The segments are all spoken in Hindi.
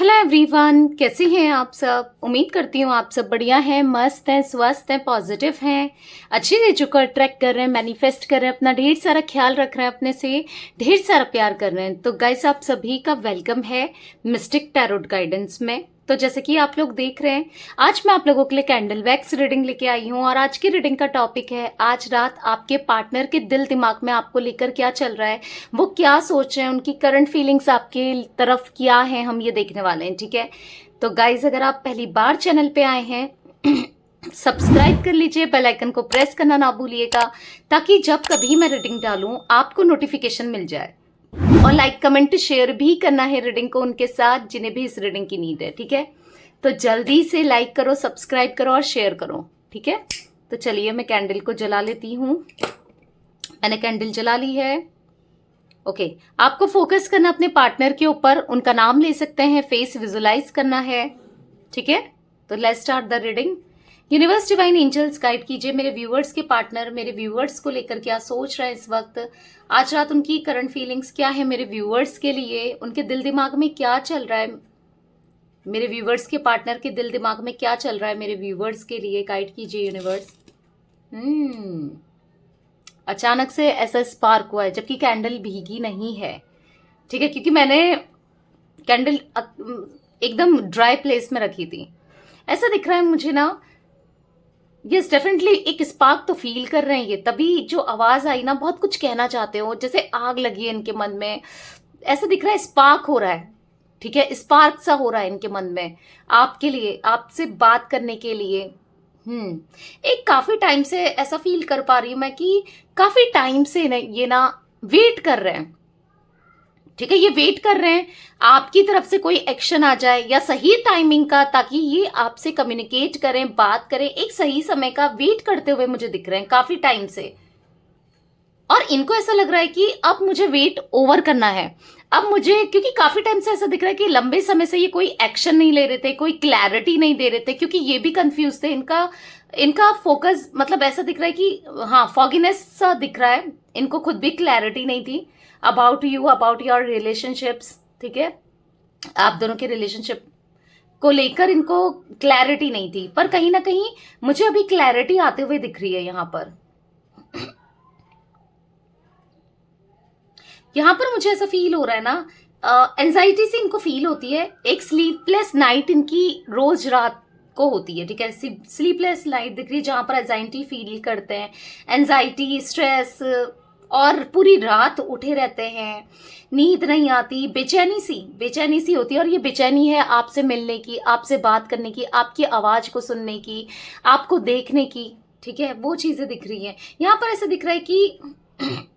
हेलो एवरीवन, कैसे हैं आप सब। उम्मीद करती हूँ आप सब बढ़िया हैं, मस्त हैं, स्वस्थ हैं, पॉजिटिव हैं, अच्छी चीज़ों को अट्रैक्ट कर रहे हैं, मैनिफेस्ट कर रहे हैं, अपना ढेर सारा ख्याल रख रहे हैं, अपने से ढेर सारा प्यार कर रहे हैं। तो गाइस, आप सभी का वेलकम है मिस्टिक टैरोट गाइडेंस में। तो जैसे कि आप लोग देख रहे हैं, आज मैं आप लोगों के लिए कैंडल वैक्स रीडिंग लेके आई हूँ और आज की रीडिंग का टॉपिक है आज रात आपके पार्टनर के दिल दिमाग में आपको लेकर क्या चल रहा है, वो क्या सोच रहे हैं, उनकी करंट फीलिंग्स आपके तरफ क्या है, हम ये देखने वाले हैं। ठीक है, तो गाइज अगर आप पहली बार चैनल पे आए हैं सब्सक्राइब कर लीजिए, बेल आइकन को प्रेस करना ना भूलिएगा ताकि जब कभी मैं रीडिंग डालूं आपको नोटिफिकेशन मिल जाए। और लाइक कमेंट शेयर भी करना है रीडिंग को उनके साथ जिन्हें भी इस रीडिंग की नीड है। ठीक है, तो जल्दी से लाइक करो, सब्सक्राइब करो और शेयर करो। ठीक है, तो चलिए मैं कैंडल को जला लेती हूँ। मैंने कैंडल जला ली है। ओके, आपको फोकस करना अपने पार्टनर के ऊपर, उनका नाम ले सकते हैं, फेस विजुलाइज करना है। ठीक है, तो let's start the reading. Universe divine angels guide कीजिए मेरे व्यूअर्स के पार्टनर मेरे व्यूअर्स को लेकर क्या सोच रहे हैं इस वक्त। आज रात उनकी करंट फीलिंग्स क्या है मेरे व्यूअर्स के लिए, उनके दिल दिमाग में क्या चल रहा है, मेरे व्यूअर्स के पार्टनर के दिल दिमाग में क्या चल रहा है मेरे व्यूअर्स के लिए, गाइड कीजिए यूनिवर्स। अचानक से ऐसा स्पार्क हुआ है जबकि कैंडल भीगी नहीं है। ठीक है, क्योंकि मैंने कैंडल एकदम ड्राई प्लेस में रखी थी। ऐसा दिख रहा है मुझे ना, यस डेफिनेटली एक स्पार्क तो फील कर रहे हैं ये, तभी जो आवाज आई ना, बहुत कुछ कहना चाहते हो, जैसे आग लगी है इनके मन में। ऐसा दिख रहा है स्पार्क हो रहा है। ठीक है, स्पार्क सा हो रहा है इनके मन में आपके लिए, आपसे बात करने के लिए। एक काफी टाइम से ऐसा फील कर पा रही हूं मैं कि काफी टाइम से ये ना वेट कर रहे हैं। ठीक है, ये वेट कर रहे हैं आपकी तरफ से कोई एक्शन आ जाए या सही टाइमिंग का, ताकि ये आपसे कम्युनिकेट करें, बात करें, एक सही समय का वेट करते हुए मुझे दिख रहे हैं काफी टाइम से। और इनको ऐसा लग रहा है कि अब मुझे वेट ओवर करना है। अब मुझे, क्योंकि काफी टाइम से ऐसा दिख रहा है कि लंबे समय से ये कोई एक्शन नहीं ले रहे थे, कोई क्लैरिटी नहीं दे रहे थे, क्योंकि ये भी कंफ्यूज थे। इनका इनका फोकस मतलब ऐसा दिख रहा है कि हाँ, फॉगीनेस सा दिख रहा है, इनको खुद भी क्लैरिटी नहीं थी about you, about your relationships. ठीक है, आप दोनों के रिलेशनशिप को लेकर इनको क्लैरिटी नहीं थी, पर कहीं ना कहीं मुझे अभी क्लैरिटी आते हुए दिख रही है। यहाँ पर मुझे ऐसा फील हो रहा है ना, एंजाइटी से इनको फील होती है, एक स्लीपलेस नाइट इनकी रोज रात को होती है। ठीक है, स्लीपलेस नाइट दिख रही है जहां पर एंजाइटी फील करते हैं, एंजाइटी, स्ट्रेस, और पूरी रात उठे रहते हैं, नींद नहीं आती, बेचैनी सी होती है। और ये बेचैनी है आपसे मिलने की, आपसे बात करने की, आपकी आवाज को सुनने की, आपको देखने की। ठीक है, वो चीजें दिख रही हैं। यहाँ पर ऐसा दिख रहा है कि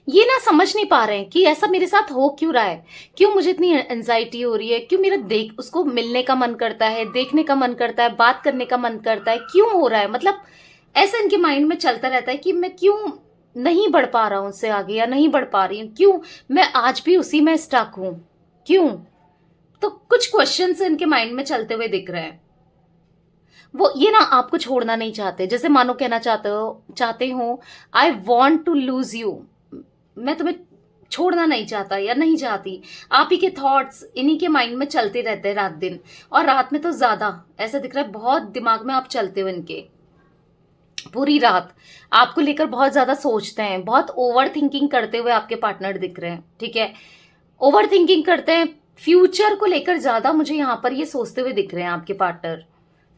ये ना समझ नहीं पा रहे हैं कि ऐसा मेरे साथ हो क्यों रहा है, क्यों मुझे इतनी एंजाइटी हो रही है, क्यों मेरा उसको मिलने का मन करता है, देखने का मन करता है, बात करने का मन करता है, क्यों हो रहा है। मतलब ऐसा इनके माइंड में चलता रहता है कि मैं क्यों नहीं बढ़ पा रहा हूं उससे आगे, या नहीं बढ़ पा रही हूँ, क्यों मैं आज भी उसी में स्टक हूं, क्यों। तो कुछ क्वेश्चंस इनके माइंड में चलते हुए दिख रहे हैं। वो ये ना आपको छोड़ना नहीं चाहते, जैसे मानो कहना चाहते हो I want to lose you, मैं तुम्हें छोड़ना नहीं चाहता या नहीं चाहती। आप ही के थॉट्स इन्हीं के माइंड में चलते रहते हैं रात दिन, और रात में तो ज्यादा ऐसा दिख रहा है, बहुत दिमाग में आप चलते हो इनके, पूरी रात आपको लेकर बहुत ज्यादा सोचते हैं, बहुत ओवर थिंकिंग करते हुए आपके पार्टनर दिख रहे हैं। ठीक है, ओवर थिंकिंग करते हैं, फ्यूचर को लेकर ज्यादा मुझे यहाँ पर ये सोचते हुए दिख रहे हैं आपके पार्टनर,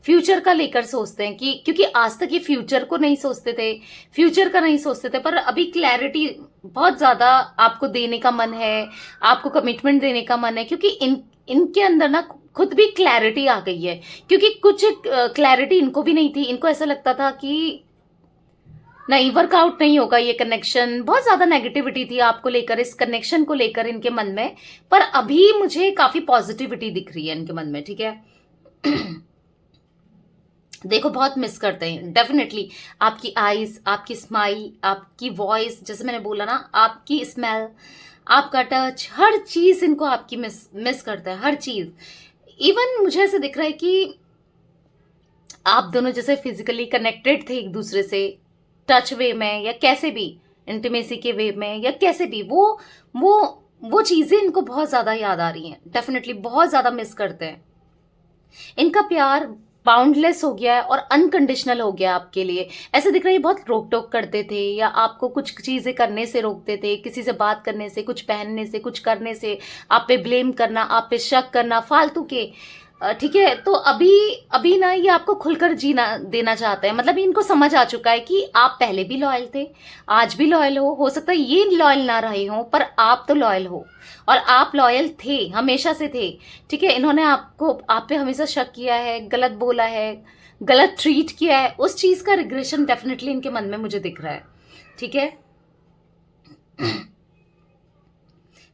फ्यूचर का लेकर सोचते हैं कि, क्योंकि आज तक ये फ्यूचर को नहीं सोचते थे, फ्यूचर का नहीं सोचते थे, पर अभी क्लैरिटी बहुत ज्यादा आपको देने का मन है, आपको कमिटमेंट देने का मन है, क्योंकि इनके अंदर ना खुद भी क्लैरिटी आ गई है। क्योंकि कुछ क्लैरिटी इनको भी नहीं थी, इनको ऐसा लगता था कि नहीं, वर्कआउट नहीं होगा ये कनेक्शन, बहुत ज्यादा नेगेटिविटी थी आपको लेकर, इस कनेक्शन को लेकर इनके मन में। पर अभी मुझे काफी पॉजिटिविटी दिख रही है इनके मन में। ठीक है देखो, बहुत मिस करते हैं डेफिनेटली आपकी आईज, आपकी स्माइल, आपकी वॉइस, जैसे मैंने बोला ना, आपकी स्मेल, आपका टच, हर चीज इनको आपकी मिस करता है, हर चीज। इवन मुझे ऐसे दिख रहा है कि आप दोनों जैसे फिजिकली कनेक्टेड थे एक दूसरे से, टच वे में या कैसे भी, इंटीमेसी के वे में या कैसे भी, वो वो चीजें इनको बहुत ज्यादा याद आ रही हैं, डेफिनेटली बहुत ज्यादा मिस करते हैं। इनका प्यार बाउंडलेस हो गया है और अनकंडीशनल हो गया आपके लिए। ऐसे दिख रहा है ये बहुत रोक टोक करते थे या आपको कुछ चीजें करने से रोकते थे, किसी से बात करने से, कुछ पहनने से, कुछ करने से, आप पे ब्लेम करना, आप पे शक करना, फालतू के। ठीक है, तो अभी अभी ना ये आपको खुलकर जीना देना चाहते हैं। मतलब इनको समझ आ चुका है कि आप पहले भी लॉयल थे, आज भी लॉयल हो सकता है ये लॉयल ना रहे हो, पर आप तो लॉयल हो और आप लॉयल थे, हमेशा से थे। ठीक है, इन्होंने आप पे हमेशा शक किया है, गलत बोला है, गलत ट्रीट किया है, उस चीज का रिग्रेशन डेफिनेटली इनके मन में मुझे दिख रहा है। ठीक है,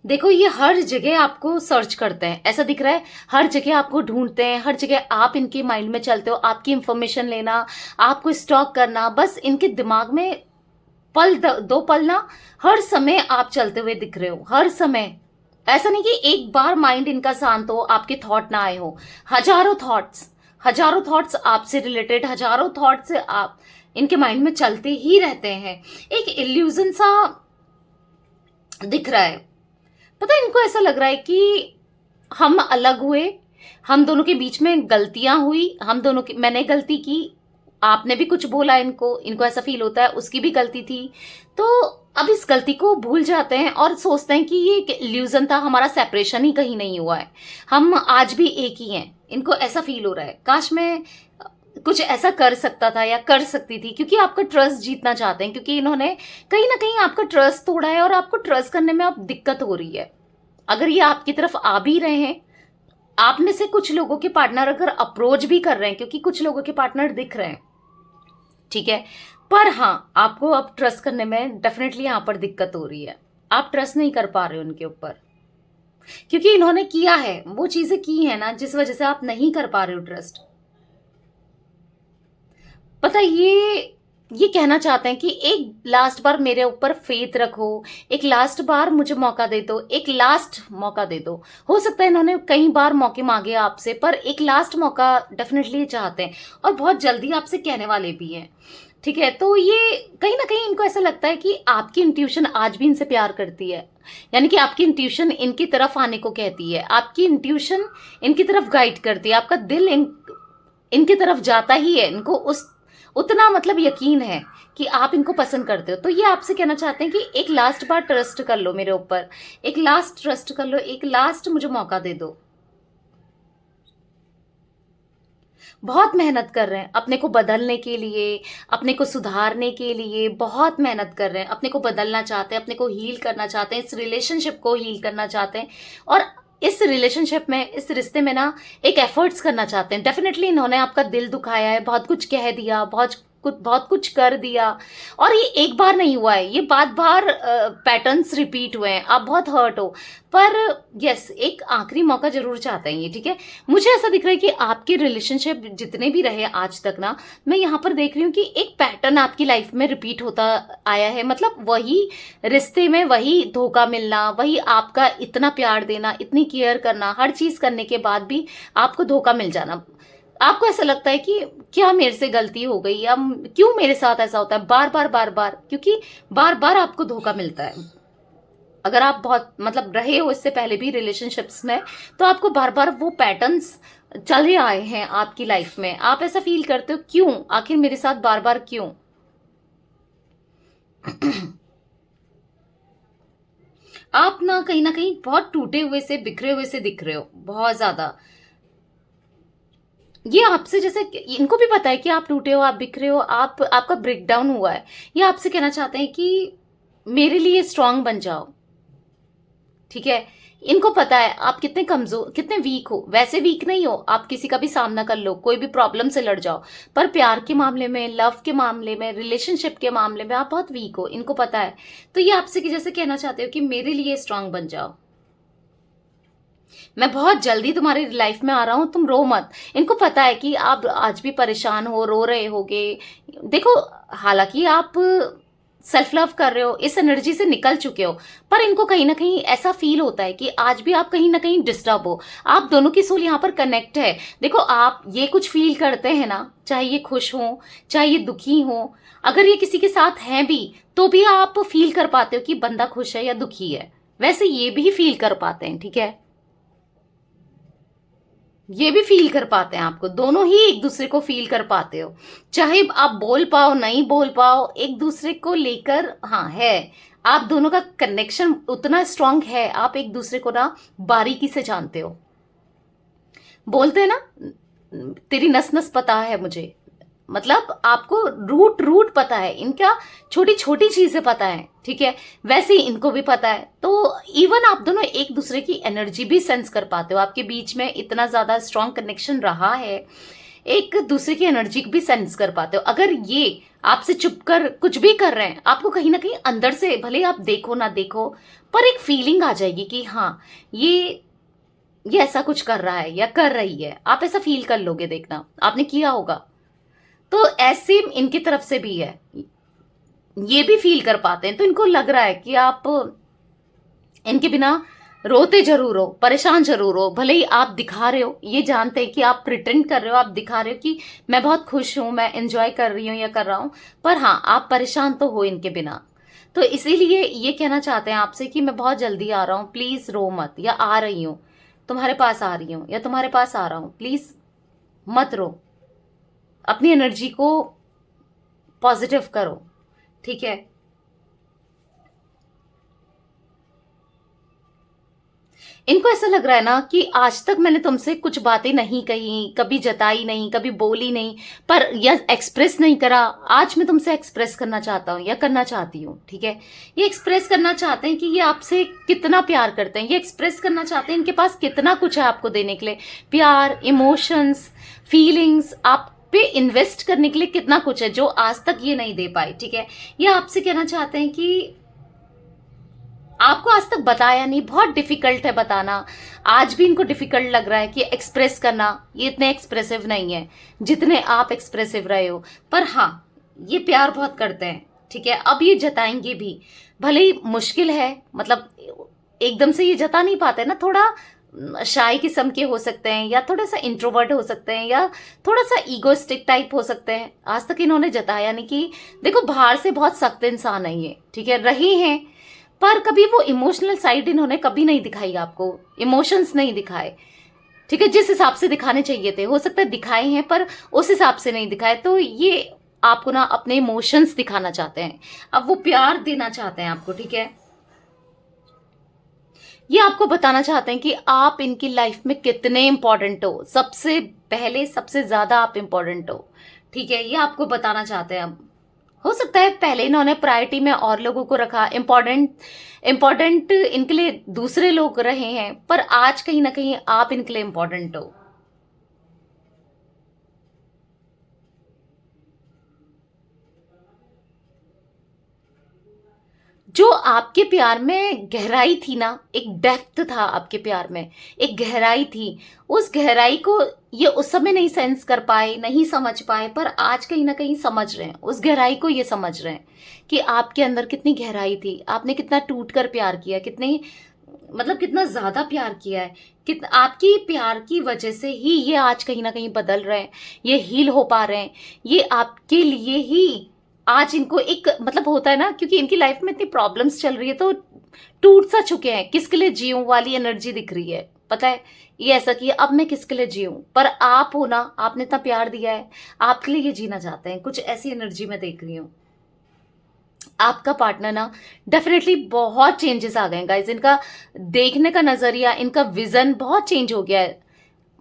देखो ये हर जगह आपको सर्च करते हैं, ऐसा दिख रहा है, हर जगह आपको ढूंढते हैं, हर जगह आप इनके माइंड में चलते हो, आपकी इंफॉर्मेशन लेना, आपको स्टॉक करना, बस इनके दिमाग में दो पल ना हर समय आप चलते हुए दिख रहे हो, हर समय। ऐसा नहीं कि एक बार माइंड इनका शांत हो, आपके थॉट ना आए हो, हजारों थॉट्स आपसे रिलेटेड, हजारों थॉट्स आप इनके माइंड में चलते ही रहते हैं। एक इल्यूजन सा दिख रहा है, पता है इनको ऐसा लग रहा है कि हम अलग हुए, हम दोनों के बीच में गलतियां हुई, हम दोनों की, मैंने गलती की, आपने भी कुछ बोला, इनको ऐसा फील होता है उसकी भी गलती थी। तो अब इस गलती को भूल जाते हैं और सोचते हैं कि ये एक इल्यूजन था, हमारा सेपरेशन ही कहीं नहीं हुआ है, हम आज भी एक ही हैं। इनको ऐसा फील हो रहा है काश मैं कुछ ऐसा कर सकता था या कर सकती थी, क्योंकि आपका ट्रस्ट जीतना चाहते हैं, क्योंकि इन्होंने कहीं ना कहीं आपका ट्रस्ट तोड़ा है और आपको ट्रस्ट करने में अब दिक्कत हो रही है। अगर ये आपकी तरफ आ भी रहे हैं, आप में से कुछ लोगों के पार्टनर अगर अप्रोच भी कर रहे हैं, क्योंकि कुछ लोगों के पार्टनर दिख रहे हैं, ठीक है, पर हाँ आपको अब ट्रस्ट करने में डेफिनेटली यहां पर दिक्कत हो रही है। आप ट्रस्ट नहीं कर पा रहे हो उनके ऊपर, क्योंकि इन्होंने किया है, वो चीजें की है ना जिस वजह से आप नहीं कर पा रहे हो ट्रस्ट। पता ये कहना चाहते हैं कि एक लास्ट बार मेरे ऊपर फेथ रखो, एक लास्ट बार मुझे मौका दे दो, एक लास्ट मौका दे दो। हो सकता है इन्होंने कई बार मौके मांगे आपसे, पर एक लास्ट मौका डेफिनेटली चाहते हैं और बहुत जल्दी आपसे कहने वाले भी हैं। ठीक है, तो ये कहीं ना कहीं इनको ऐसा लगता है कि आपकी इंट्यूशन आज भी इनसे प्यार करती है, यानी कि आपकी इंट्यूशन इनकी तरफ आने को कहती है, आपकी इंट्यूशन इनकी तरफ गाइड करती है, आपका दिल इनकी तरफ जाता ही है। इनको उतना मतलब यकीन है कि आप इनको पसंद करते हो। तो ये आपसे कहना चाहते हैं कि एक लास्ट बार ट्रस्ट कर लो मेरे ऊपर, एक लास्ट ट्रस्ट कर लो, एक लास्ट मुझे मौका दे दो। बहुत मेहनत कर रहे हैं अपने को बदलने के लिए, अपने को सुधारने के लिए बहुत मेहनत कर रहे हैं, अपने को बदलना चाहते हैं, अपने को हील करना चाहते हैं, इस रिलेशनशिप को हील करना चाहते हैं और इस रिलेशनशिप में, इस रिश्ते में ना एक एफर्ट्स करना चाहते हैं। डेफिनेटली इन्होंने आपका दिल दुखाया है, बहुत कुछ कह दिया, बहुत कुछ कर दिया और ये एक बार नहीं हुआ है, ये बार बार पैटर्न्स रिपीट हुए हैं, आप बहुत हर्ट हो। पर यस, एक आखिरी मौका जरूर चाहते हैं ये। ठीक है, मुझे ऐसा दिख रहा है कि आपके रिलेशनशिप जितने भी रहे आज तक ना, मैं यहाँ पर देख रही हूँ कि एक पैटर्न आपकी लाइफ में रिपीट होता आया है। मतलब वही रिश्ते में वही धोखा मिलना, वही आपका इतना प्यार देना, इतनी केयर करना, हर चीज करने के बाद भी आपको धोखा मिल जाना। आपको ऐसा लगता है कि क्या मेरे से गलती हो गई या क्यों मेरे साथ ऐसा होता है बार बार, क्योंकि बार बार आपको धोखा मिलता है। अगर आप बहुत मतलब रहे हो इससे पहले भी रिलेशनशिप्स में, तो आपको बार बार वो पैटर्न्स चले आए हैं आपकी लाइफ में। आप ऐसा फील करते हो क्यों, आखिर मेरे साथ बार बार क्यों। आप ना कहीं बहुत टूटे हुए से, बिखरे हुए से दिख रहे हो, बहुत ज्यादा। ये आपसे, जैसे इनको भी पता है कि आप टूटे हो, आप बिखरे हो, आपका ब्रेक डाउन हुआ है। ये आपसे कहना चाहते हैं कि मेरे लिए स्ट्रांग बन जाओ। ठीक है, इनको पता है आप कितने कमजोर, कितने वीक हो। वैसे वीक नहीं हो, आप किसी का भी सामना कर लो, कोई भी प्रॉब्लम से लड़ जाओ, पर प्यार के मामले में, लव के मामले में, रिलेशनशिप के मामले में आप बहुत वीक हो, इनको पता है। तो ये आपसे जैसे कहना चाहते हो कि मेरे लिए स्ट्रांग बन जाओ, मैं बहुत जल्दी तुम्हारी लाइफ में आ रहा हूं, तुम रो मत। इनको पता है कि आप आज भी परेशान हो, रो रहे होगे। देखो, हालांकि आप सेल्फ लव कर रहे हो, इस एनर्जी से निकल चुके हो, पर इनको कहीं ना कहीं ऐसा फील होता है कि आज भी आप कहीं ना कहीं डिस्टर्ब हो। आप दोनों की सोल यहाँ पर कनेक्ट है। देखो, आप ये कुछ फील करते हैं ना, चाहे ये खुश हो, चाहे ये दुखी हो, अगर ये किसी के साथ हैं भी, तो भी आप फील कर पाते हो कि बंदा खुश है या दुखी है। वैसे ये भी फील कर पाते हैं, ठीक है, ये भी फील कर पाते हैं आपको, दोनों ही एक दूसरे को फील कर पाते हो, चाहे आप बोल पाओ नहीं बोल पाओ, एक दूसरे को लेकर हाँ है, आप दोनों का कनेक्शन उतना स्ट्रांग है, आप एक दूसरे को ना बारीकी से जानते हो। बोलते हैं ना, तेरी नस नस पता है मुझे, मतलब आपको रूट रूट पता है इनका, छोटी छोटी चीजें पता है, ठीक है, वैसे ही इनको भी पता है। तो इवन आप दोनों एक दूसरे की एनर्जी भी सेंस कर पाते हो, आपके बीच में इतना ज्यादा स्ट्रांग कनेक्शन रहा है, एक दूसरे की एनर्जी भी सेंस कर पाते हो। अगर ये आपसे चुप कर कुछ भी कर रहे हैं, आपको कहीं ना कहीं अंदर से, भले आप देखो ना देखो, पर एक फीलिंग आ जाएगी कि हाँ ये ऐसा कुछ कर रहा है या कर रही है, आप ऐसा फील कर लोगे, देखना आपने किया होगा। तो ऐसे इनकी तरफ से भी है, ये भी फील कर पाते हैं, तो इनको लग रहा है कि आप इनके बिना रोते जरूर हो, परेशान जरूर हो, भले ही आप दिखा रहे हो, ये जानते हैं कि आप प्रिटेंड कर रहे हो, आप दिखा रहे हो कि मैं बहुत खुश हूं, मैं एंजॉय कर रही हूं या कर रहा हूं, पर हाँ आप परेशान तो हो इनके बिना। तो इसीलिए ये कहना चाहते हैं आपसे कि मैं बहुत जल्दी आ रहा हूं, प्लीज रो मत, या आ रही हूं, तुम्हारे पास आ रही हूं या तुम्हारे पास आ रहा हूं, प्लीज मत रो, अपनी एनर्जी को पॉजिटिव करो, ठीक है। इनको ऐसा लग रहा है ना कि आज तक मैंने तुमसे कुछ बातें नहीं कही, कभी जताई नहीं, कभी बोली नहीं, पर या एक्सप्रेस नहीं करा, आज मैं तुमसे एक्सप्रेस करना चाहता हूँ या करना चाहती हूँ, ठीक है। ये एक्सप्रेस करना चाहते हैं कि ये आपसे कितना प्यार करते हैं, ये एक्सप्रेस करना चाहते हैं इनके पास कितना कुछ है आपको देने के लिए, प्यार, इमोशंस, फीलिंग्स, आप पे इन्वेस्ट करने के लिए कितना कुछ है जो आज तक ये नहीं दे पाए, ठीक है। ये आपसे कहना चाहते हैं कि आपको आज तक बताया नहीं, बहुत डिफिकल्ट है बताना, आज भी इनको डिफिकल्ट लग रहा है कि एक्सप्रेस करना, ये इतने एक्सप्रेसिव नहीं है जितने आप एक्सप्रेसिव रहे हो, पर हाँ ये प्यार बहुत करते हैं, ठीक है। अब ये जताएंगे भी, भले ही मुश्किल है, मतलब एकदम से ये जता नहीं पाते ना, थोड़ा शाय किस्म के हो सकते हैं, या थोड़ा सा इंट्रोवर्ट हो सकते हैं, या थोड़ा सा ईगोइस्टिक टाइप हो सकते हैं। आज तक इन्होंने जताया नहीं कि देखो बाहर से बहुत सख्त इंसान है ये, ठीक है, रहे हैं, पर कभी वो इमोशनल साइड इन्होंने कभी नहीं दिखाई आपको, इमोशंस नहीं दिखाए, ठीक है, जिस हिसाब से दिखाने चाहिए थे, हो सकता है दिखाए हैं पर उस हिसाब से नहीं दिखाए। तो ये आपको ना अपने इमोशंस दिखाना चाहते हैं, अब वो प्यार देना चाहते हैं आपको, ठीक है। ये आपको बताना चाहते हैं कि आप इनकी लाइफ में कितने इंपॉर्टेंट हो, सबसे पहले सबसे ज्यादा आप इंपॉर्टेंट हो, ठीक है, ये आपको बताना चाहते हैं। अब हो सकता है पहले इन्होंने प्रायोरिटी में और लोगों को रखा, इंपॉर्टेंट इंपॉर्टेंट इनके लिए दूसरे लोग रहे हैं, पर आज कहीं ना कहीं आप इनके लिए इंपॉर्टेंट हो। जो आपके प्यार में गहराई थी ना, एक डेप्थ था आपके प्यार में, एक गहराई थी, उस गहराई को ये उस समय नहीं सेंस कर पाए, नहीं समझ पाए, पर आज कहीं ना कहीं समझ रहे हैं, उस गहराई को ये समझ रहे हैं कि आपके अंदर कितनी गहराई थी, आपने कितना टूट कर प्यार किया, कितने मतलब कितना ज्यादा प्यार किया है, आपकी प्यार की वजह से ही ये आज कहीं ना कहीं बदल रहे हैं, ये हील हो पा रहे हैं, ये आपके लिए ही आज इनको एक मतलब होता है ना, क्योंकि इनकी लाइफ में इतनी प्रॉब्लम्स चल रही है, तो टूट सा चुके हैं, किसके लिए जीऊं वाली एनर्जी दिख रही है, पता है, ये ऐसा कि अब मैं किसके लिए जीऊं, पर आप हो ना, आपने इतना प्यार दिया है, आपके लिए ये जीना चाहते हैं, कुछ ऐसी एनर्जी मैं देख रही हूँ। आपका पार्टनर ना डेफिनेटली बहुत चेंजेस आ गए गाइस, इनका देखने का नजरिया, इनका विजन बहुत चेंज हो गया है।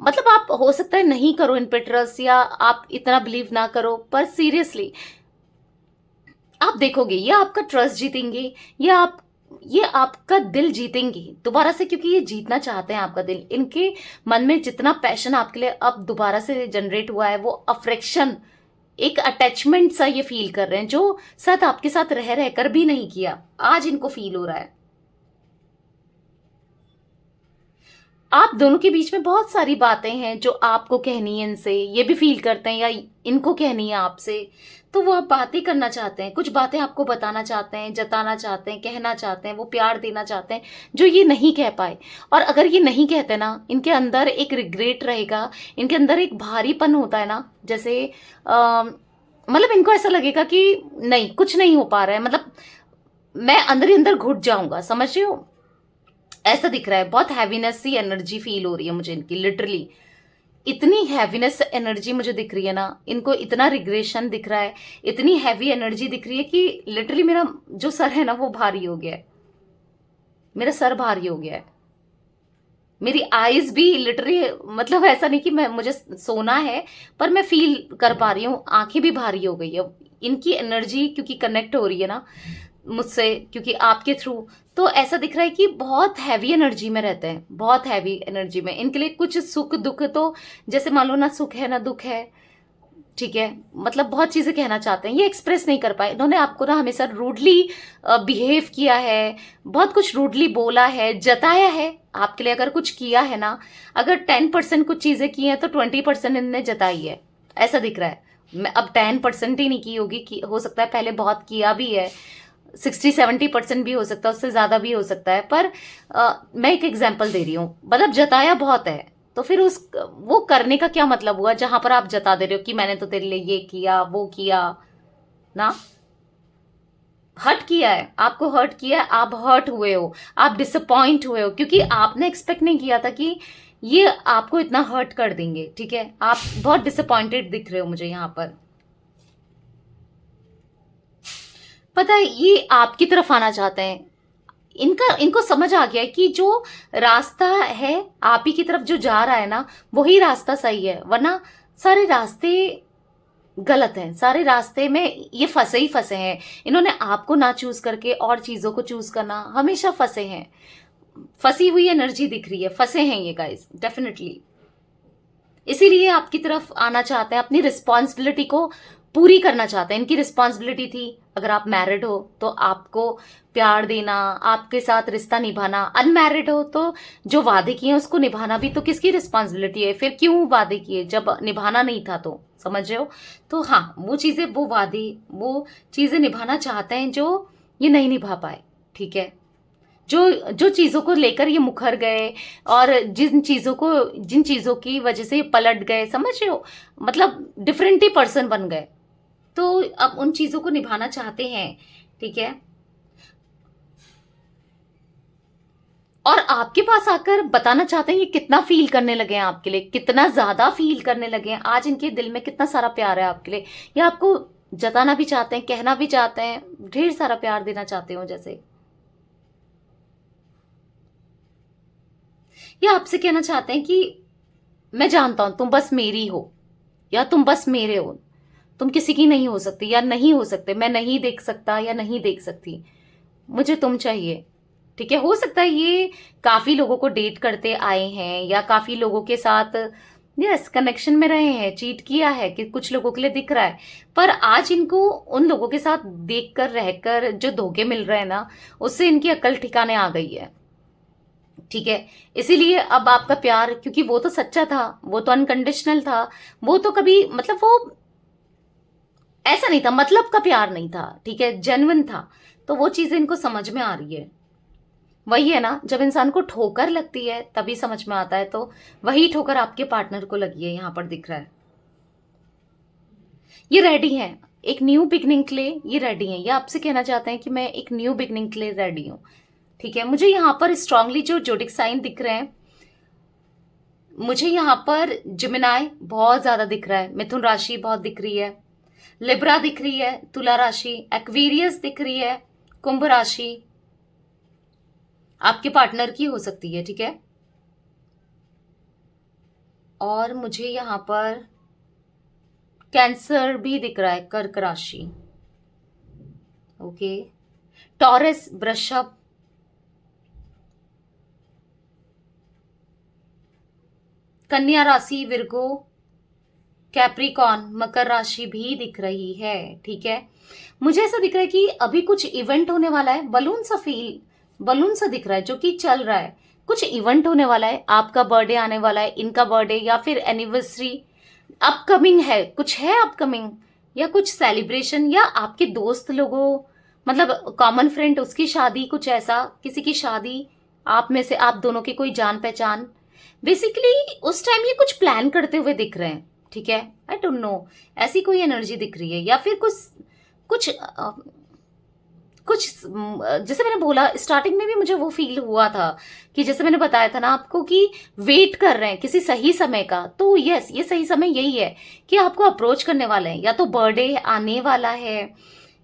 मतलब आप हो सकता है नहीं करो इन पे ट्रस्ट, या आप इतना बिलीव ना करो, पर सीरियसली आप देखोगे ये आपका ट्रस्ट जीतेंगे, ये आपका दिल जीतेंगे दोबारा से, क्योंकि ये जीतना चाहते हैं आपका दिल। इनके मन में जितना पैशन आपके लिए अब दोबारा से जनरेट हुआ है, वो अफ्रेक्शन, एक अटैचमेंट सा ये फील कर रहे हैं, जो साथ आपके साथ रह रहकर भी नहीं किया, आज इनको फील हो रहा है। आप दोनों के बीच में बहुत सारी बातें हैं जो आपको कहनी है इनसे, ये भी फील करते हैं, या इनको कहनी है आपसे, तो वो आप बातें करना चाहते हैं, कुछ बातें आपको बताना चाहते हैं, जताना चाहते हैं, कहना चाहते हैं, वो प्यार देना चाहते हैं जो ये नहीं कह पाए। और अगर ये नहीं कहते ना, इनके अंदर एक रिग्रेट रहेगा, इनके अंदर एक भारीपन होता है ना, जैसे मतलब इनको ऐसा लगेगा कि नहीं कुछ नहीं हो पा रहा है, मतलब मैं अंदर ही अंदर घुट जाऊंगा, समझ रहे हो। ऐसा दिख रहा है। बहुत हैवीनेस सी एनर्जी फील हो रही है मुझे इनकी, लिटरली इतनी हैवीनेस एनर्जी मुझे दिख रही है ना, इनको इतना रिग्रेशन दिख रहा है, इतनी हैवी एनर्जी दिख रही है कि लिटरली मेरा जो सर है ना वो भारी हो गया है, मेरा सर भारी हो गया है। मेरी आईज भी लिटरली, मतलब ऐसा नहीं कि मैं मुझे सोना है, पर मैं फील कर पा रही हूँ, आंखें भी भारी हो गई है। इनकी एनर्जी क्योंकि कनेक्ट हो रही है ना मुझसे, क्योंकि आपके थ्रू, तो ऐसा दिख रहा है कि बहुत हैवी एनर्जी में रहते हैं, बहुत हैवी एनर्जी में। इनके लिए कुछ सुख दुख, तो जैसे मान लो ना सुख है ना दुख है, ठीक है, मतलब बहुत चीजें कहना चाहते हैं, ये एक्सप्रेस नहीं कर पाए। इन्होंने आपको ना हमेशा रूडली बिहेव किया है, बहुत कुछ रूडली बोला है, जताया है आपके लिए। अगर कुछ किया है ना, अगर 10% कुछ चीजें की हैं तो 20% इनने जताई है, ऐसा दिख रहा है। मैं अब 10% ही नहीं की होगी, कि हो सकता है पहले बहुत किया भी है, 60-70% भी हो सकता है, उससे ज्यादा भी हो सकता है, पर मैं एक एग्जाम्पल दे रही हूँ, मतलब जताया बहुत है। तो फिर उस वो करने का क्या मतलब हुआ जहां पर आप जता दे रहे हो कि मैंने तो तेरे लिए ये किया वो किया ना। हर्ट किया है, आपको हर्ट किया है, आप हर्ट हुए हो, आप डिसअपॉइंट हुए हो, क्योंकि आपने एक्सपेक्ट नहीं किया था कि ये आपको इतना हर्ट कर देंगे, ठीक है। आप बहुत डिसअपॉइंटेड दिख रहे हो मुझे यहाँ पर। पता है ये आपकी तरफ आना चाहते हैं, इनको समझ आ गया है कि जो रास्ता है आप ही की तरफ जो जा रहा है ना, वही रास्ता सही है, वरना सारे रास्ते गलत हैं, सारे रास्ते में ये फंसे ही फंसे हैं। इन्होंने आपको ना चूज करके और चीजों को चूज करना, हमेशा फंसे हैं। फंसी हुई एनर्जी दिख रही है, फंसे हैं ये गाइस डेफिनेटली। इसीलिए आपकी तरफ आना चाहते हैं, अपनी रिस्पॉन्सिबिलिटी को पूरी करना चाहते हैं। इनकी रिस्पॉन्सिबिलिटी थी, अगर आप मैरिड हो तो आपको प्यार देना, आपके साथ रिश्ता निभाना। अनमैरिड हो तो जो वादे किए उसको निभाना भी तो किसकी रिस्पॉन्सिबिलिटी है। फिर क्यों वादे किए जब निभाना नहीं था, तो समझ रहे हो। तो हाँ, वो चीजें, वो वादे, वो चीजें निभाना चाहते हैं जो ये नहीं निभा पाए, ठीक है। जो जो चीजों को लेकर ये मुखर गए, और जिन चीजों की वजह से ये पलट गए, समझ रहे हो, मतलब डिफरेंट ही पर्सन बन गए। तो अब उन चीजों को निभाना चाहते हैं, ठीक है। और आपके पास आकर बताना चाहते हैं ये कितना फील करने लगे हैं आपके लिए, कितना ज्यादा फील करने लगे हैं। आज इनके दिल में कितना सारा प्यार है आपके लिए, ये आपको जताना भी चाहते हैं, कहना भी चाहते हैं, ढेर सारा प्यार देना चाहते हो। जैसे ये आपसे कहना चाहते हैं कि मैं जानता हूं तुम बस मेरी हो, या तुम बस मेरे हो, तुम किसी की नहीं हो सकती या नहीं हो सकते, मैं नहीं देख सकता या नहीं देख सकती, मुझे तुम चाहिए, ठीक है। हो सकता है ये काफी लोगों को डेट करते आए हैं, या काफी लोगों के साथ यस कनेक्शन में रहे हैं, चीट किया है, कि कुछ लोगों के लिए दिख रहा है। पर आज इनको उन लोगों के साथ देखकर रहकर जो धोखे मिल रहे हैं ना, उससे इनकी अक्ल ठिकाने आ गई है, ठीक है। इसीलिए अब आपका प्यार, क्योंकि वो तो सच्चा था, वो तो अनकंडीशनल था, वो तो कभी, मतलब वो ऐसा नहीं था, मतलब का प्यार नहीं था, ठीक है, जेन्युइन था। तो वो चीजें इनको समझ में आ रही है। वही है ना, जब इंसान को ठोकर लगती है तभी समझ में आता है, तो वही ठोकर आपके पार्टनर को लगी है, यहां पर दिख रहा है। ये रेडी है एक न्यू बिगनिंग के लिए, ये रेडी है, ये आपसे कहना चाहते हैं कि मैं एक न्यू बिगनिंग के लिए रेडी हूं, ठीक है। मुझे यहाँ पर स्ट्रांगली जो जोडिक साइन दिख रहे हैं, मुझे यहाँ पर जिमिनाई बहुत ज्यादा दिख रहा है, मिथुन राशि बहुत दिख रही है, लिब्रा दिख रही है, तुला राशि, एक्वेरियस दिख रही है, कुंभ राशि आपके पार्टनर की हो सकती है, ठीक है। और मुझे यहाँ पर कैंसर भी दिख रहा है, कर्क राशि, ओके, टॉरस, वृषभ, कन्या राशि, विर्गो, कैप्रिकॉन, मकर राशि भी दिख रही है, ठीक है। मुझे ऐसा दिख रहा है कि अभी कुछ इवेंट होने वाला है, बलून सा दिख रहा है जो कि चल रहा है, कुछ इवेंट होने वाला है, आपका बर्थडे आने वाला है, इनका बर्थडे, या फिर एनिवर्सरी अपकमिंग है, कुछ है अपकमिंग, या कुछ सेलिब्रेशन, या आपके दोस्त लोगों, मतलब कॉमन फ्रेंड, उसकी शादी, कुछ ऐसा, किसी की शादी, आप में से आप दोनों की कोई जान पहचान, बेसिकली उस टाइम ये कुछ प्लान करते हुए दिख रहे हैं, ठीक है। आई डोंट नो, ऐसी कोई एनर्जी दिख रही है, या फिर कुछ कुछ कुछ जैसे मैंने बोला स्टार्टिंग में भी मुझे वो फील हुआ था कि जैसे मैंने बताया था ना आपको कि वेट कर रहे हैं किसी सही समय का। तो यस, ये सही समय यही है कि आपको अप्रोच करने वाले हैं, या तो बर्थडे आने वाला है,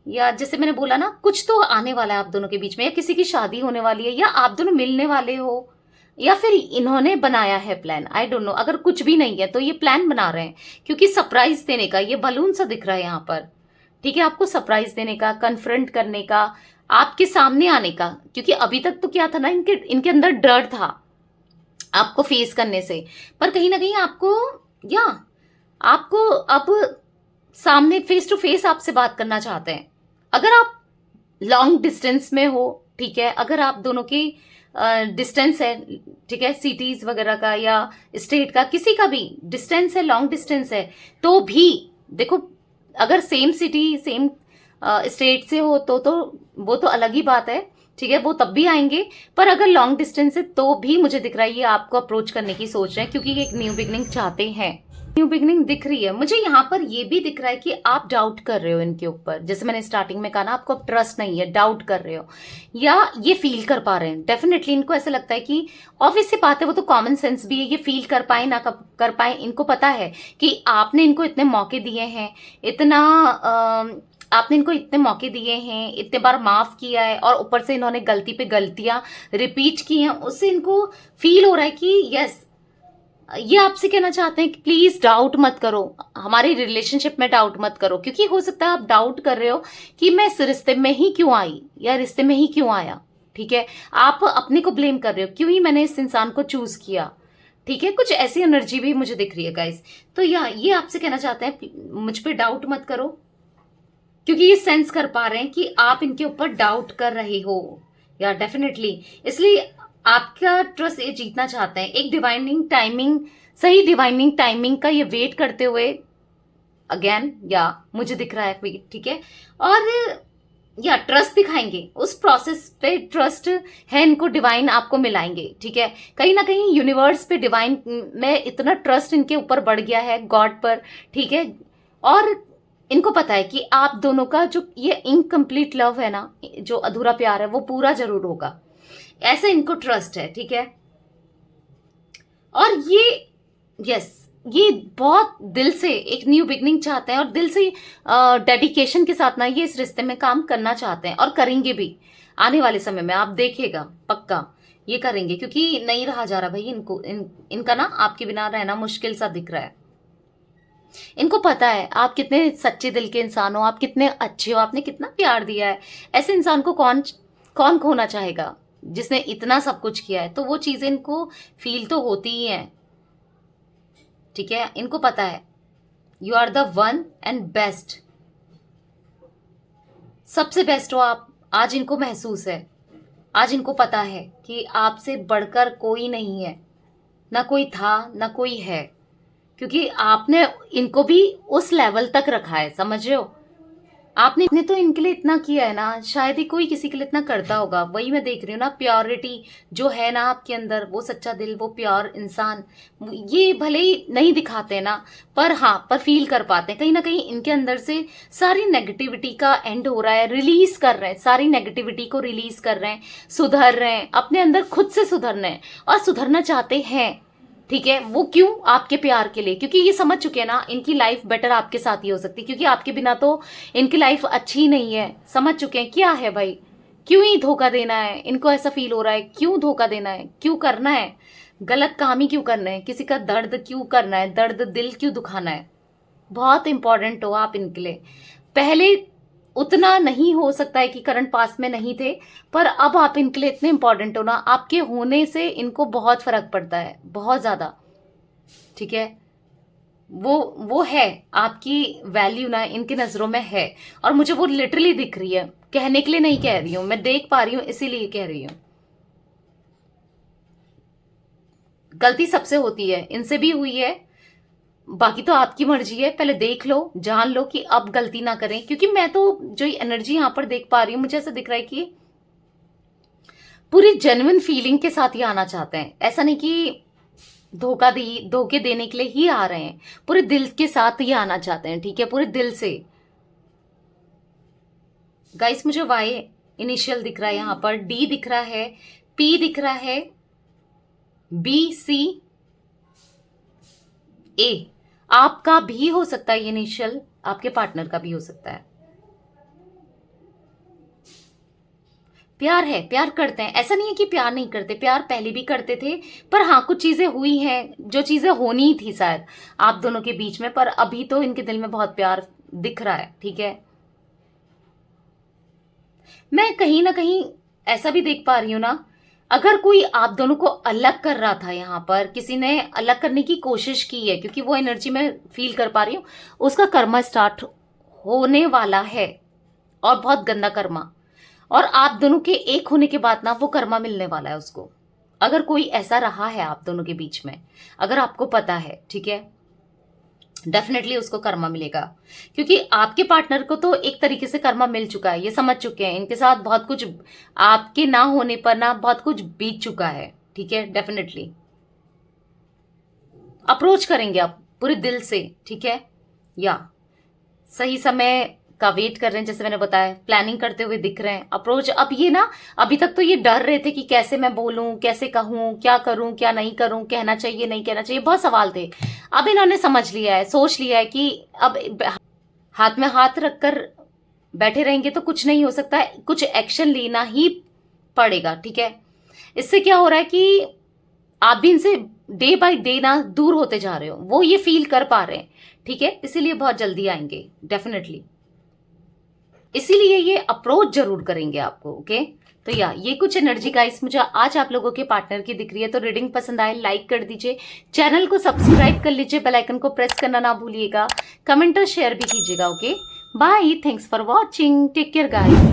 या जैसे मैंने बोला ना कुछ तो आने वाला है आप दोनों के बीच में, या किसी की शादी होने वाली है, या आप दोनों मिलने वाले हो, या फिर इन्होंने बनाया है प्लान। आई डोंट नो, अगर कुछ भी नहीं है तो ये प्लान बना रहे हैं, क्योंकि सरप्राइज देने का ये बलून सा दिख रहा है यहाँ पर। ठीक है, आपको सरप्राइज देने का, कन्फ्रंट करने का, आपके सामने आने का, क्योंकि अभी तक तो क्या था ना, इनके इनके अंदर डर था आपको फेस करने से, पर कहीं ना कहीं आपको अब सामने फेस टू फेस आपसे बात करना चाहते हैं। अगर आप लॉन्ग डिस्टेंस में हो, ठीक है, अगर आप दोनों की डिस्टेंस है, ठीक है, सिटीज वगैरह का या स्टेट का, किसी का भी डिस्टेंस है, लॉन्ग डिस्टेंस है, तो भी देखो, अगर सेम सिटी सेम स्टेट से हो तो वो तो अलग ही बात है, ठीक है, वो तब भी आएंगे। पर अगर लॉन्ग डिस्टेंस है तो भी मुझे दिख रहा है ये आपको अप्रोच करने की सोच रहे हैं, क्योंकि एक न्यू बिगनिंग चाहते हैं। न्यू बिगनिंग दिख रही है मुझे यहाँ पर। ये भी दिख रहा है कि आप डाउट कर रहे हो इनके ऊपर, जैसे मैंने स्टार्टिंग में कहा ना, आपको अब ट्रस्ट नहीं है, डाउट कर रहे हो, या ये फील कर पा रहे हैं। डेफिनेटली इनको ऐसा लगता है कि ऑब्वियस सी बात है, वो तो कॉमन सेंस भी है, ये फील कर पाए ना कर पाए, इनको पता है कि आपने इनको इतने मौके दिए हैं, आपने इनको इतने मौके दिए हैं, इतने बार माफ किया है, और ऊपर से इन्होंने गलती पे गलतियां रिपीट की हैं, उससे इनको फील हो रहा है कि यस, ये आपसे कहना चाहते हैं कि प्लीज डाउट मत करो, हमारी रिलेशनशिप में डाउट मत करो, क्योंकि हो सकता है आप डाउट कर रहे हो कि मैं इस रिश्ते में ही क्यों आई, या रिश्ते में ही क्यों आया। ठीक है, आप अपने को ब्लेम कर रहे हो, क्यों ही मैंने इस इंसान को चूज किया। ठीक है, कुछ ऐसी एनर्जी भी मुझे दिख रही है गाइस। तो ये आपसे कहना चाहते हैं मुझ पे डाउट मत करो, क्योंकि ये सेंस कर पा रहे हैं कि आप इनके ऊपर डाउट कर रहे हो, या डेफिनेटली इसलिए आपका ट्रस्ट ये जीतना चाहते हैं। एक डिवाइनिंग टाइमिंग, सही डिवाइनिंग टाइमिंग का ये वेट करते हुए अगेन, या मुझे दिख रहा है वेट, ठीक है, और या ट्रस्ट दिखाएंगे, उस प्रोसेस पे ट्रस्ट है इनको, डिवाइन आपको मिलाएंगे। ठीक है, कहीं ना कहीं यूनिवर्स पे, डिवाइन में इतना ट्रस्ट इनके ऊपर बढ़ गया है, गॉड पर। ठीक है, और इनको पता है कि आप दोनों का जो ये इनकम्प्लीट लव है ना, जो अधूरा प्यार है, वो पूरा जरूर होगा, ऐसे इनको ट्रस्ट है। ठीक है, और ये बहुत दिल से एक न्यू बिगनिंग चाहते हैं, और दिल से डेडिकेशन के साथ ना ये इस रिश्ते में काम करना चाहते हैं, और करेंगे भी आने वाले समय में, आप देखिएगा पक्का ये करेंगे, क्योंकि नहीं रहा जा रहा भाई इनको, इनका ना आपके बिना रहना मुश्किल सा दिख रहा है। इनको पता है आप कितने सच्चे दिल के इंसान हो, आप कितने अच्छे हो, आपने कितना प्यार दिया है। ऐसे इंसान को कौन कौन खोना चाहेगा जिसने इतना सब कुछ किया है। तो वो चीजें इनको फील तो होती ही हैं। ठीक है, इनको पता है you are the one and best, सबसे बेस्ट हो आप। आज इनको महसूस है, आज इनको पता है कि आपसे बढ़कर कोई नहीं है, ना कोई था ना कोई है, क्योंकि आपने इनको भी उस लेवल तक रखा है, समझ रहे हो। आपने तो इनके लिए इतना किया है ना, शायद ही कोई किसी के लिए इतना करता होगा। वही मैं देख रही हूँ ना, प्योरिटी जो है ना आपके अंदर, वो सच्चा दिल, वो प्योर इंसान, ये भले ही नहीं दिखाते ना, पर हाँ, पर फील कर पाते हैं। कहीं ना कहीं इनके अंदर से सारी नेगेटिविटी का एंड हो रहा है, रिलीज कर रहे हैं, सारी नेगेटिविटी को रिलीज कर रहे हैं, सुधर रहे हैं, अपने अंदर खुद से सुधर रहे हैं, और सुधरना चाहते हैं। ठीक है, वो क्यों? आपके प्यार के लिए, क्योंकि ये समझ चुके हैं ना इनकी लाइफ बेटर आपके साथ ही हो सकती है, क्योंकि आपके बिना तो इनकी लाइफ अच्छी नहीं है। समझ चुके हैं क्या है भाई, क्यों ही धोखा देना है, इनको ऐसा फील हो रहा है, क्यों धोखा देना है, क्यों करना है, गलत काम ही क्यों करना है, किसी का दर्द क्यों करना है, दर्द दिल क्यों दुखाना है। बहुत इंपॉर्टेंट हो आप इनके लिए। पहले उतना नहीं हो सकता है कि करंट पास में नहीं थे, पर अब आप इनके लिए इतने इंपॉर्टेंट हो ना, आपके होने से इनको बहुत फर्क पड़ता है, बहुत ज्यादा। ठीक है, वो है, आपकी वैल्यू ना इनकी नजरों में है, और मुझे वो लिटरली दिख रही है, कहने के लिए नहीं कह रही हूं, मैं देख पा रही हूं इसीलिए कह रही हूं। गलती सबसे होती है, इनसे भी हुई है, बाकी तो आपकी मर्जी है। पहले देख लो, जान लो कि अब गलती ना करें, क्योंकि मैं तो जो एनर्जी यहां पर देख पा रही हूं, मुझे ऐसा दिख रहा है कि पूरी जेन्युइन फीलिंग के साथ ही आना चाहते हैं। ऐसा नहीं कि धोखे देने के लिए ही आ रहे हैं, पूरे दिल के साथ ही आना चाहते हैं। ठीक है, पूरे दिल से। गाइस, मुझे वाई इनिशियल दिख रहा है यहाँ पर, डी दिख रहा है, पी दिख रहा है, बी, सी, ए। आपका भी हो सकता है ये इनिशियल, आपके पार्टनर का भी हो सकता है। प्यार है, प्यार करते हैं, ऐसा नहीं है कि प्यार नहीं करते, प्यार पहले भी करते थे, पर हाँ कुछ चीजें हुई हैं जो चीजें होनी थी शायद आप दोनों के बीच में, पर अभी तो इनके दिल में बहुत प्यार दिख रहा है। ठीक है, मैं कहीं ना कहीं ऐसा भी देख पा रही हूं ना, अगर कोई आप दोनों को अलग कर रहा था, यहाँ पर किसी ने अलग करने की कोशिश की है, क्योंकि वो एनर्जी मैं फील कर पा रही हूँ, उसका कर्मा स्टार्ट होने वाला है, और बहुत गंदा कर्मा। और आप दोनों के एक होने के बाद ना वो कर्मा मिलने वाला है उसको। अगर कोई ऐसा रहा है आप दोनों के बीच में, अगर आपको पता है, ठीक है, डेफिनेटली उसको कर्मा मिलेगा, क्योंकि आपके पार्टनर को तो एक तरीके से कर्मा मिल चुका है, ये समझ चुके हैं, इनके साथ बहुत कुछ आपके ना होने पर ना बहुत कुछ बीत चुका है। ठीक है, डेफिनेटली अप्रोच करेंगे आप पूरे दिल से। ठीक है, या सही समय का वेट कर रहे हैं, जैसे मैंने बताया, प्लानिंग करते हुए दिख रहे हैं। अप्रोच अब ये ना, अभी तक तो ये डर रहे थे कि कैसे मैं बोलूं, कैसे कहूं, क्या करूं, क्या नहीं करूं, कहना चाहिए नहीं कहना चाहिए, बहुत सवाल थे। अब इन्होंने समझ लिया है, सोच लिया है कि अब हाथ में हाथ रखकर बैठे रहेंगे तो कुछ नहीं हो सकता है, कुछ एक्शन लेना ही पड़ेगा। ठीक है, इससे क्या हो रहा है कि आप भी इनसे डे बाय डे ना दूर होते जा रहे हो, वो ये फील कर पा रहे हैं। ठीक है, इसीलिए बहुत जल्दी आएंगे डेफिनेटली, इसीलिए ये अप्रोच जरूर करेंगे आपको। ओके, तो या ये कुछ एनर्जी गाइस मुझे आज आप लोगों के पार्टनर की दिख रही है। तो रीडिंग पसंद आए लाइक कर दीजिए, चैनल को सब्सक्राइब कर लीजिए, बेल आइकन को प्रेस करना ना भूलिएगा, कमेंट और शेयर भी कीजिएगा। Okay, bye, thanks for watching, take care guys.